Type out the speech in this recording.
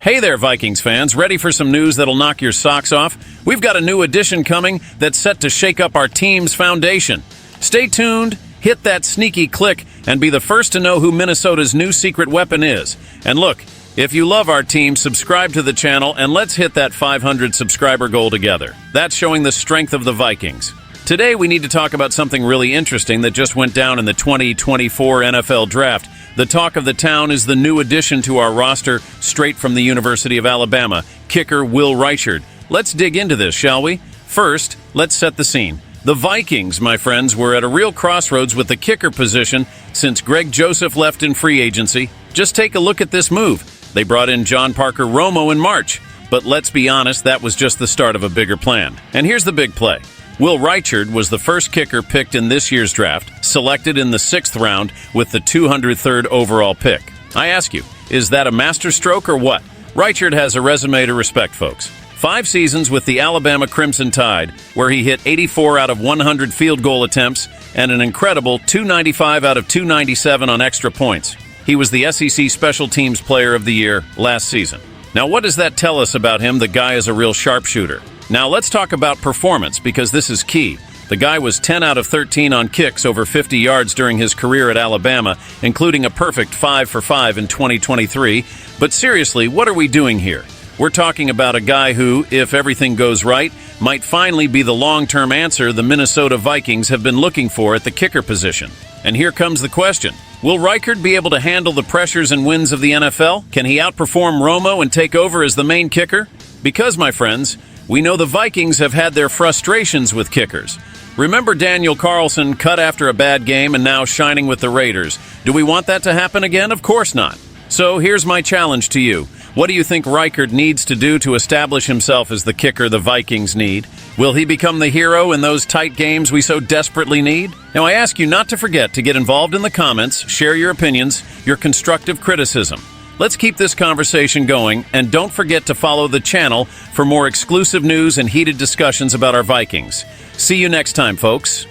Hey there, Vikings fans. Ready for some news that'll knock your socks off? We've got a new edition coming that's set to shake up our team's foundation. Stay tuned, hit that sneaky click, and be the first to know who Minnesota's new secret weapon is. And look, if you love our team, subscribe to the channel and let's hit that 500 subscriber goal together. That's showing the strength of the Vikings. Today we need to talk about something really interesting that just went down in the 2024 NFL Draft. The talk of the town is the new addition to our roster, straight from the University of Alabama, kicker Will Reichard. Let's dig into this, shall we? First, let's set the scene. The Vikings, my friends, were at a real crossroads with the kicker position since Greg Joseph left in free agency. Just take a look at this move. They brought in John Parker Romo in March. But let's be honest, that was just the start of a bigger plan. And here's the big play. Will Reichard was the first kicker picked in this year's draft, selected in the 6th round with the 203rd overall pick. I ask you, is that a masterstroke or what? Reichard has a resume to respect, folks. 5 seasons with the Alabama Crimson Tide, where he hit 84 out of 100 field goal attempts and an incredible 295 out of 297 on extra points. He was the SEC Special Teams Player of the Year last season. Now, what does that tell us about him? The guy is a real sharpshooter. Now, let's talk about performance, because this is key. The guy was 10 out of 13 on kicks over 50 yards during his career at Alabama, including a perfect 5 for 5 in 2023. But seriously, what are we doing here? We're talking about a guy who, if everything goes right, might finally be the long-term answer the Minnesota Vikings have been looking for at the kicker position. And here comes the question. Will Reichard be able to handle the pressures and winds of the NFL? Can he outperform Romo and take over as the main kicker? Because, my friends, we know the Vikings have had their frustrations with kickers. Remember Daniel Carlson cut after a bad game and now shining with the Raiders. Do we want that to happen again? Of course not. So here's my challenge to you. What do you think Reichard needs to do to establish himself as the kicker the Vikings need? Will he become the hero in those tight games we so desperately need? Now, I ask you not to forget to get involved in the comments, share your opinions, your constructive criticism. Let's keep this conversation going, and don't forget to follow the channel for more exclusive news and heated discussions about our Vikings. See you next time, folks.